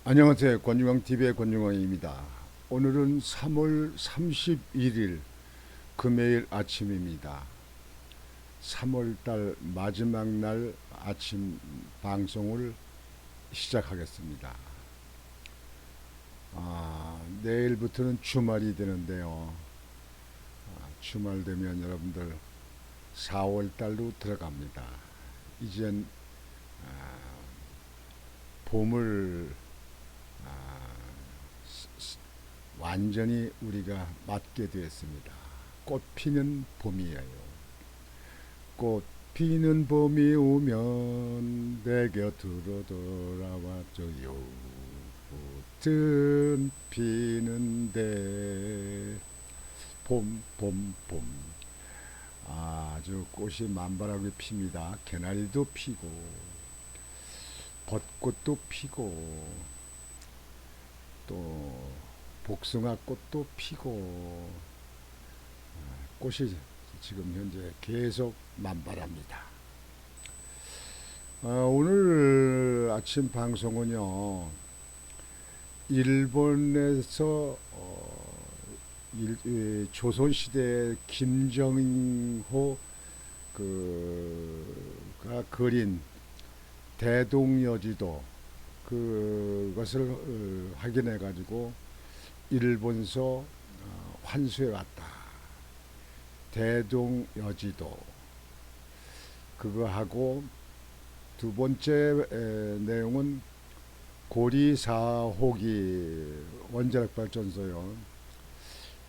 안녕하세요. 권중광TV의 권중광입니다. 오늘은 3월 31일 금요일 아침입니다. 3월달 마지막 날 아침 방송을 시작하겠습니다. 내일부터는 주말이 되는데요. 주말 되면 여러분들 4월달로 들어갑니다. 이젠 봄을 완전히 우리가 맞게 되었습니다. 꽃 피는 봄이에요. 꽃 피는 봄이 오면 내 곁으로 돌아와줘요. 꽃은 피는데 봄, 봄, 봄. 아주 꽃이 만발하게 핍니다. 개나리도 피고 벚꽃도 피고 또 복숭아 꽃도 피고 꽃이 지금 현재 계속 만발합니다. 오늘 아침 방송은요, 일본에서 조선시대 김정호 그가 그린 대동여지도 그것을 확인해 가지고 일본서 환수해 왔다. 대동여지도 그거하고 두 번째 내용은 고리 4호기 원자력 발전소요.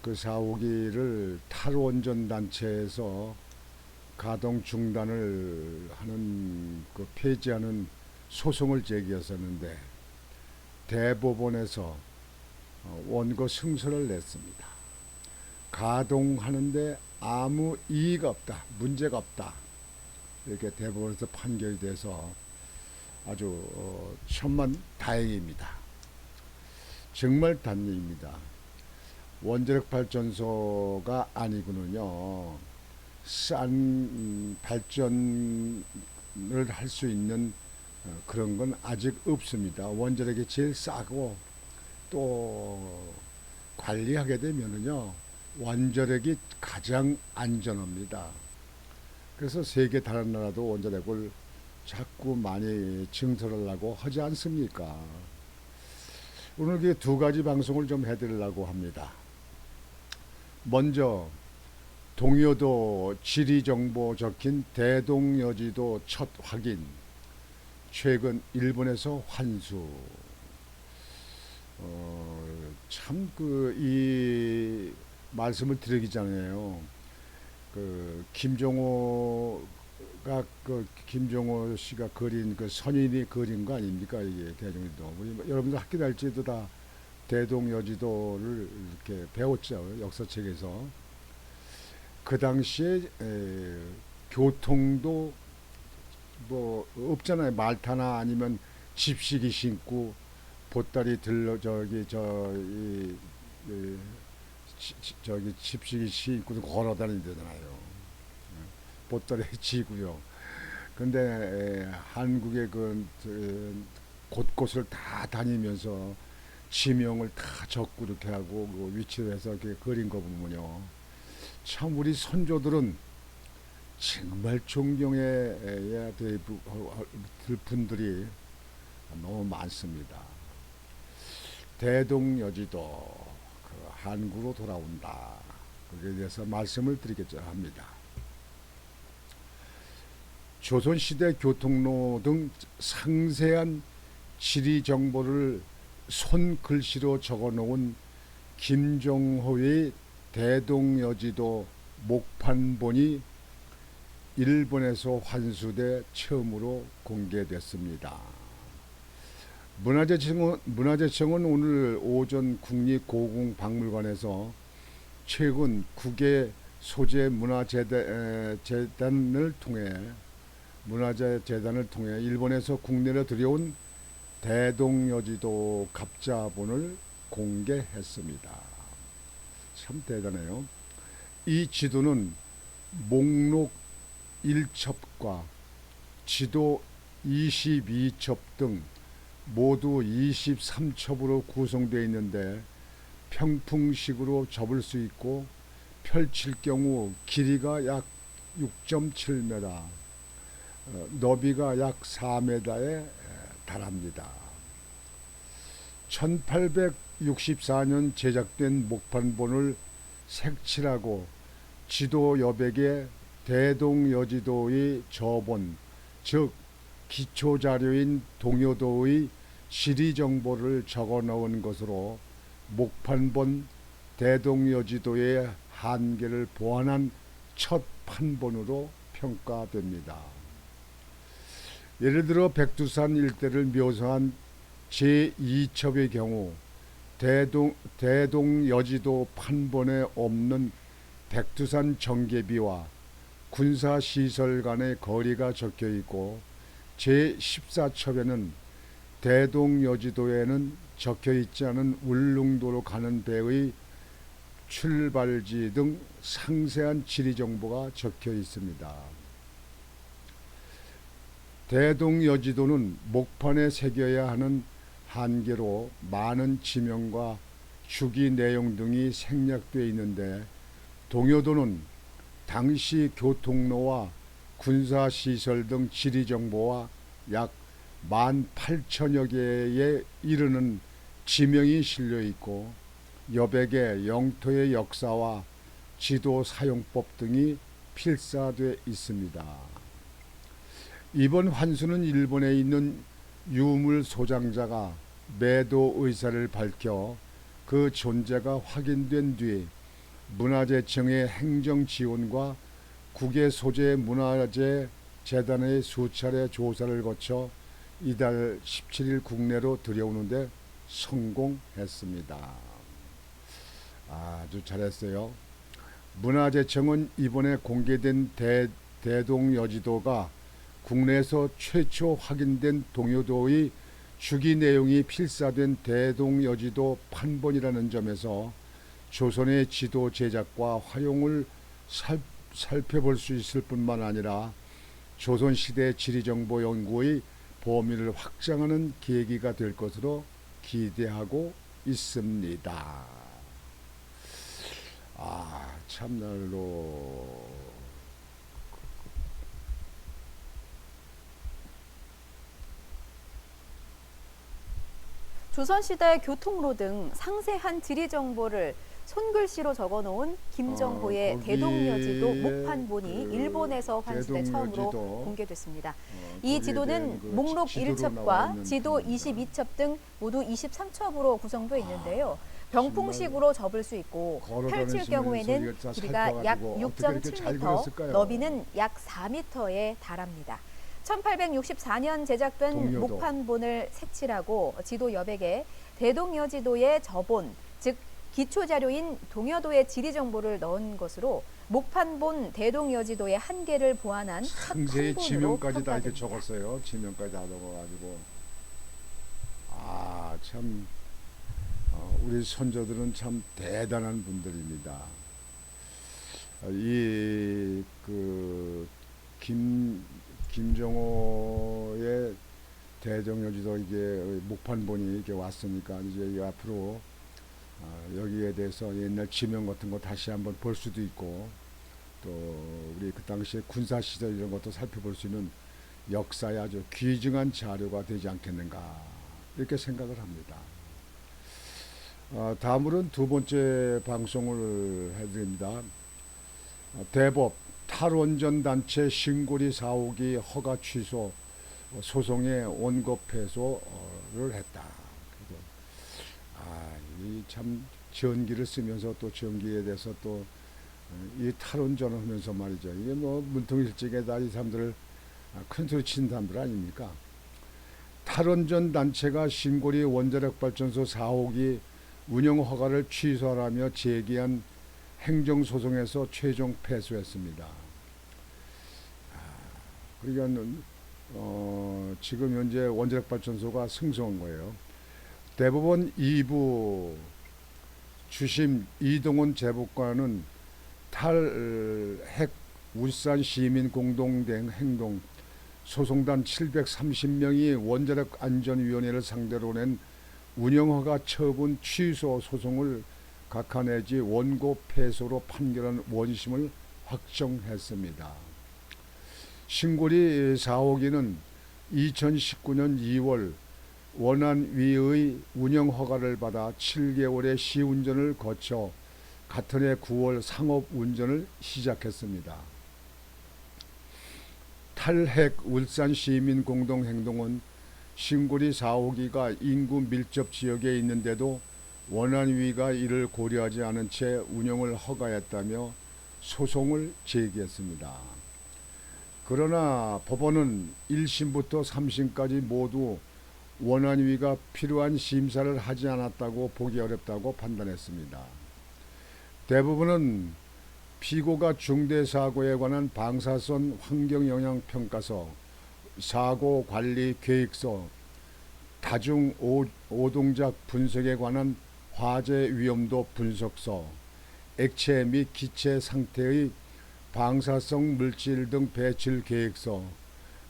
그 4호기를 탈원전 단체에서 가동 중단을 하는 폐지하는 소송을 제기했었는데 대법원에서 원고 승소를 냈습니다. 가동하는데 아무 이의가 없다, 문제가 없다, 이렇게 대법원에서 판결이 돼서 아주 천만 다행입니다. 정말 다행입니다. 원자력 발전소가 아니고는요, 싼 발전을 할 수 있는 그런 건 아직 없습니다. 원자력이 제일 싸고 또 관리하게 되면은요, 원자력이 가장 안전합니다. 그래서 세계 다른 나라도 원자력을 자꾸 많이 증설하려고 하지 않습니까? 오늘 그 두 가지 방송을 좀 해드리려고 합니다. 먼저 동요도 지리정보 적힌 대동여지도 첫 확인, 최근 일본에서 환수. 참 이 말씀을 드리기 전에요. 김종호 씨가 그린 선인이 그린 거 아닙니까? 이게 대동여지도. 여러분들 학교 다닐 때도 다 대동여지도를 이렇게 배웠죠. 역사책에서. 그 당시에 교통도 뭐 없잖아요. 말타나 아니면 집시기 신고 보따리 들러 저기 집시기 신고 걸어 다니잖아요. 보따리 지고요. 근데 한국의 곳곳을 다 다니면서 지명을 다 적고 이렇게 하고 위치를 해서 이렇게 그린 거 보면요, 참 우리 선조들은 정말 존경해야 될 분들이 너무 많습니다. 대동여지도 한국으로 돌아온다. 거기에 대해서 말씀을 드리겠자 합니다. 조선시대 교통로 등 상세한 지리 정보를 손글씨로 적어놓은 김종호의 대동여지도 목판본이 일본에서 환수돼 처음으로 공개됐습니다. 문화재청은 오늘 오전 국립고궁박물관에서 최근 국외 소재 문화재단을 통해 일본에서 국내로 들여온 대동여지도 갑자본을 공개했습니다. 참 대단해요. 이 지도는 목록 1첩과 지도 22첩 등 모두 23첩으로 구성되어 있는데 평풍식으로 접을 수 있고 펼칠 경우 길이가 약 6.7m, 너비가 약 4m에 달합니다. 1864년 제작된 목판본을 색칠하고 지도 여백에 대동여지도의 저본, 즉 기초자료인 동요도의 지리정보를 적어 넣은 것으로 목판본 대동여지도의 한계를 보완한 첫 판본으로 평가됩니다. 예를 들어 백두산 일대를 묘사한 제2첩의 경우 대동여지도 판본에 없는 백두산 정계비와 군사시설 간의 거리가 적혀 있고 제14첩에는 대동여지도에는 적혀 있지 않은 울릉도로 가는 배의 출발지 등 상세한 지리 정보가 적혀 있습니다. 대동여지도는 목판에 새겨야 하는 한계로 많은 지명과 주기 내용 등이 생략되어 있는데 동요도는 당시 교통로와 군사시설 등 지리정보와 약 18,000여 개에 이르는 지명이 실려 있고 여백에 영토의 역사와 지도 사용법 등이 필사되어 있습니다. 이번 환수는 일본에 있는 유물 소장자가 매도 의사를 밝혀 그 존재가 확인된 뒤 문화재청의 행정 지원과 국외 소재 문화재 재단의 수차례 조사를 거쳐 이달 17일 국내로 들여오는데 성공했습니다. 아주 잘했어요. 문화재청은 이번에 공개된 대동여지도가 국내에서 최초 확인된 동요도의 주기 내용이 필사된 대동여지도 판본이라는 점에서 조선의 지도 제작과 활용을 살펴볼 수 있을 뿐만 아니라 조선시대 지리정보 연구의 범위를 확장하는 계기가 될 것으로 기대하고 있습니다. 참말로 조선시대 교통로 등 상세한 지리 정보를 손글씨로 적어놓은 김정호의 대동여지도 목판본이 일본에서 환수돼 처음으로 공개됐습니다. 이 지도는 목록 1첩과 지도 22첩 등 모두 23첩으로 구성되어 있는데요. 병풍식으로 접을 수 있고 펼칠 경우에는 길이가 약 6.7m, 너비는 약 4m에 달합니다. 1864년 제작된 동요도. 목판본을 색칠하고 지도 여백에 대동여지도의 저본, 즉 기초자료인 동여도의 지리 정보를 넣은 것으로 목판본 대동여지도의 한계를 보완한 첫 상세히 판본으로 지명까지 다 이렇게 평가됩니다. 적었어요. 지명까지 다 적어가지고 참 우리 선조들은 참 대단한 분들입니다. 김정호의 대동여지도 이게 목판본이 이렇게 왔으니까 이제 앞으로 여기에 대해서 옛날 지명 같은 거 다시 한번 볼 수도 있고 또 우리 그 당시에 군사시설 이런 것도 살펴볼 수 있는 역사에 아주 귀중한 자료가 되지 않겠는가 이렇게 생각을 합니다. 다음으로는 두 번째 방송을 해드립니다. 대법 탈원전 단체 신고리 사옥이 허가 취소 소송의 원고 패소를 했다. 이 참 전기를 쓰면서 또 전기에 대해서 또 이 탈원전을 하면서 말이죠. 이게 뭐 문통일찍에다 이 사람들을 큰 소리 친 사람들 아닙니까? 탈원전 단체가 신고리 원자력 발전소 4호기 운영 허가를 취소하라며 제기한 행정소송에서 최종 패소했습니다. 그러니까 지금 현재 원자력 발전소가 승소한 거예요. 대법원 2부 주심 이동훈 재법관은 탈핵 울산 시민 공동대행 행동 소송단 730명이 원자력 안전위원회를 상대로 낸 운영허가 처분 취소 소송을 각하 내지 원고 패소로 판결한 원심을 확정했습니다. 신고리 4호기는 2019년 2월 원안위의 운영허가를 받아 7개월의 시운전을 거쳐 같은 해 9월 상업운전을 시작했습니다. 탈핵 울산시민공동행동은 신고리 4호기가 인구 밀접 지역에 있는데도 원안위가 이를 고려하지 않은 채 운영을 허가했다며 소송을 제기했습니다. 그러나 법원은 1심부터 3심까지 모두 원안위가 필요한 심사를 하지 않았다고 보기 어렵다고 판단했습니다. 대부분은 피고가 중대사고에 관한 방사선 환경영향평가서, 사고관리계획서, 다중 오동작 분석에 관한 화재 위험도 분석서, 액체 및 기체 상태의 방사성 물질 등 배출 계획서,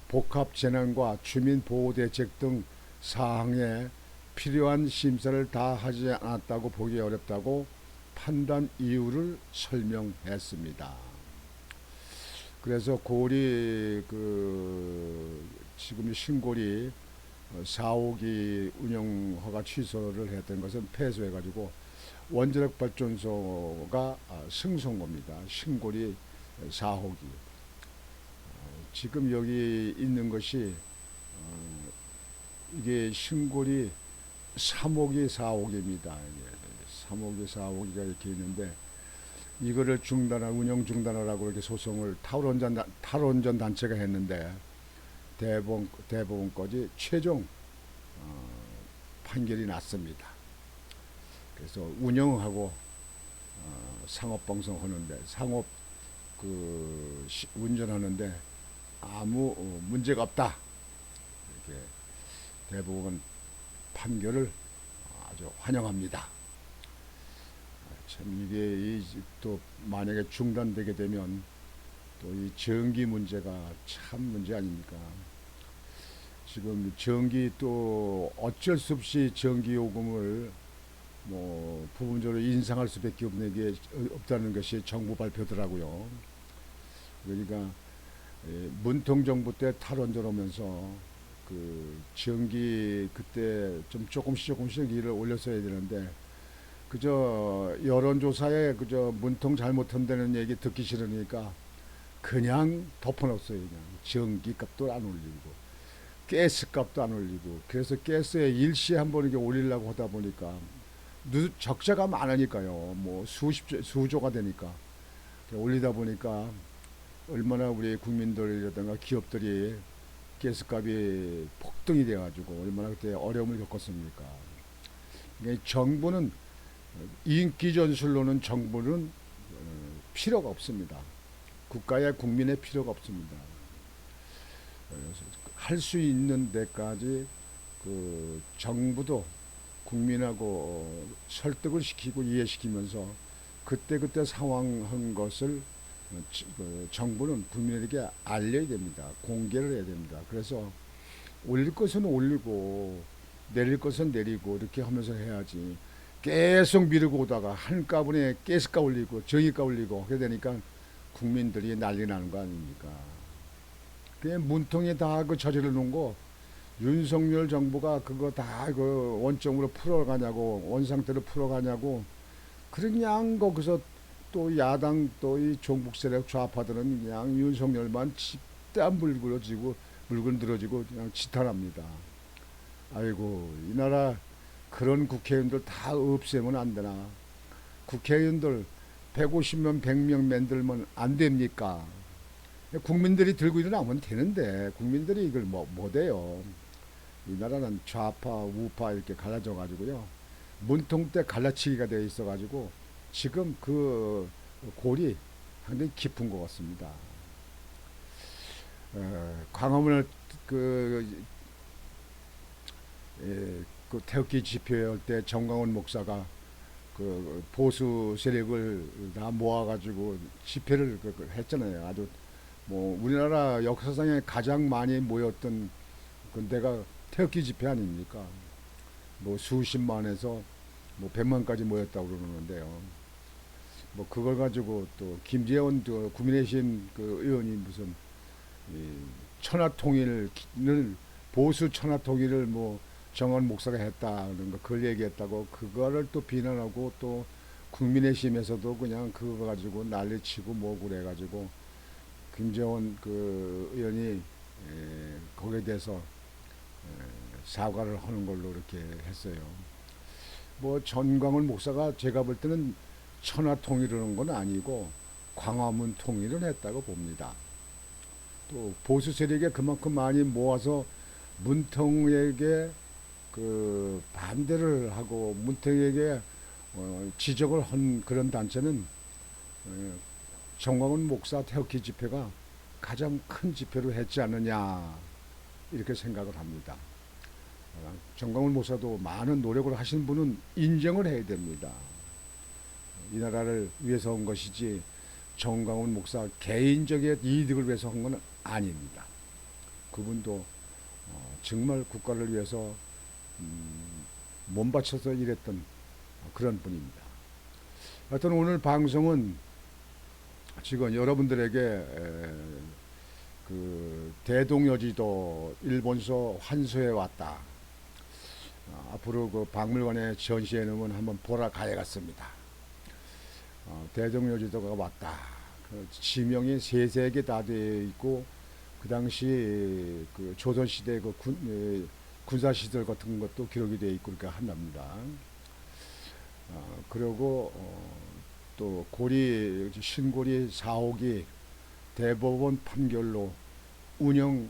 복합재난과 주민보호대책 등 사항에 필요한 심사를 다 하지 않았다고 보기 어렵다고 판단 이유를 설명했습니다. 그래서 고리 지금 신고리 4호기 운영허가 취소를 했던 것은 패소해가지고 원자력 발전소가 승소한 겁니다. 신고리 4호기. 지금 여기 있는 것이 이게 신고리 3호기 4호기입니다. 3호기 4호기가 이렇게 있는데 이거를 운영 중단하라고 이렇게 소송을 탈원전 단체가 했는데 대법원까지 최종 판결이 났습니다. 그래서 운영하고 상업방송 하는데 운전하는데 아무 문제가 없다. 이렇게 대법원 판결을 아주 환영합니다. 참 이게 또 만약에 중단되게 되면 또 이 전기 문제가 참 문제 아닙니까? 지금 전기 또 어쩔 수 없이 전기 요금을 뭐 부분적으로 인상할 수밖에 없다는 것이 정부 발표더라고요. 그러니까 문통 정부 때 탈원전 오면서 그 전기 그때 좀 조금씩 일을 올렸어야 되는데 그저 여론조사에 그저 문통 잘못한다는 얘기 듣기 싫으니까 그냥 덮어놨어요. 그냥 전기값도 안 올리고 가스값도 안 올리고 그래서 가스에 일시에 한 번 이렇게 올리려고 하다 보니까 적자가 많으니까요. 뭐 수조가 되니까 올리다 보니까 얼마나 우리 국민들이라든가 기업들이 가스값이 폭등이 돼가지고 얼마나 그때 어려움을 겪었습니까? 정부는 인기 전술로는 정부는 필요가 없습니다. 국가의 국민의 필요가 없습니다. 할 수 있는 데까지 그 정부도 국민하고 설득을 시키고 이해시키면서 그때 상황한 것을 정부는 국민에게 알려야 됩니다. 공개를 해야 됩니다. 그래서 올릴 것은 올리고 내릴 것은 내리고 이렇게 하면서 해야지 계속 미루고 오다가 한꺼번에 가스값 올리고 전기값 올리고 그래 되니까 국민들이 난리 나는 거 아닙니까? 그냥 문통에 다 그 저지를 놓은 거 윤석열 정부가 그거 다 그 원점으로 풀어가냐고 원상태로 풀어가냐고 그냥 거기서 또 야당 또 이 종북 세력 좌파들은 그냥 윤석열만 집단 물고 늘어지고 그냥 지탄합니다. 아이고 이 나라 그런 국회의원들 다 없애면 안 되나? 국회의원들 150명 100명 만들면 안 됩니까? 국민들이 들고 일어나면 되는데 국민들이 이걸 못해요. 이 나라는 좌파 우파 이렇게 갈라져 가지고요. 문통 때 갈라치기가 되어 있어 가지고 지금 그 골이 상당히 깊은 것 같습니다. 광화문을 그 태극기 집회할 때 정광훈 목사가 그 보수 세력을 다 모아가지고 집회를 했잖아요. 아주 뭐 우리나라 역사상에 가장 많이 모였던 그 데가 태극기 집회 아닙니까? 뭐 수십만에서 뭐 100만까지 모였다고 그러는데요. 뭐 그걸 가지고 또 김재원 그 국민의힘 그 의원이 무슨 이 천하통일을 보수 천하통일을 뭐 정원 목사가 했다는 거 그걸 얘기했다고 그거를 또 비난하고 또 국민의힘에서도 그냥 그거 가지고 난리치고 뭐고 그래가지고 김재원 그 의원이 거기에 대해서 사과를 하는 걸로 이렇게 했어요. 뭐 전광훈 목사가 제가 볼 때는 천하통일하는 건 아니고 광화문 통일을 했다고 봅니다. 또 보수 세력에 그만큼 많이 모아서 문통에게 그 반대를 하고 문통에게 지적을 한 그런 단체는 정광훈 목사 태극기 집회가 가장 큰 집회로 했지 않느냐 이렇게 생각을 합니다. 정광훈 목사도 많은 노력을 하신 분은 인정을 해야 됩니다. 이 나라를 위해서 한 것이지 정광훈 목사 개인적인 이득을 위해서 한 건 아닙니다. 그분도 정말 국가를 위해서 몸바쳐서 일했던 그런 분입니다. 하여튼 오늘 방송은 지금 여러분들에게 그 대동여지도 일본서 환수해 왔다. 앞으로 그 박물관에 전시해 놓으면 한번 보러 가야겠습니다. 대동여지도가 왔다. 그 지명이 세세개 다 되어 있고 그 당시 그 조선시대 그 군사시설 같은 것도 기록이 되어 있고 그렇게 한답니다. 그리고 또 고리 신고리 4호기 대법원 판결로 운영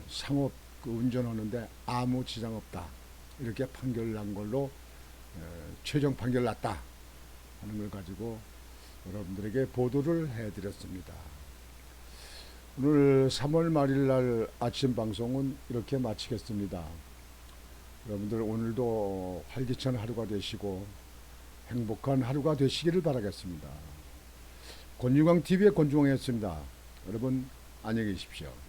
상업 그 운전하는데 아무 지장 없다 이렇게 판결 난 걸로 최종 판결 났다 하는 걸 가지고 여러분들에게 보도를 해드렸습니다. 오늘 3월 말일 날 아침 방송은 이렇게 마치겠습니다. 여러분들 오늘도 활기찬 하루가 되시고 행복한 하루가 되시기를 바라겠습니다. 권중광TV의 권중광이었습니다. 여러분 안녕히 계십시오.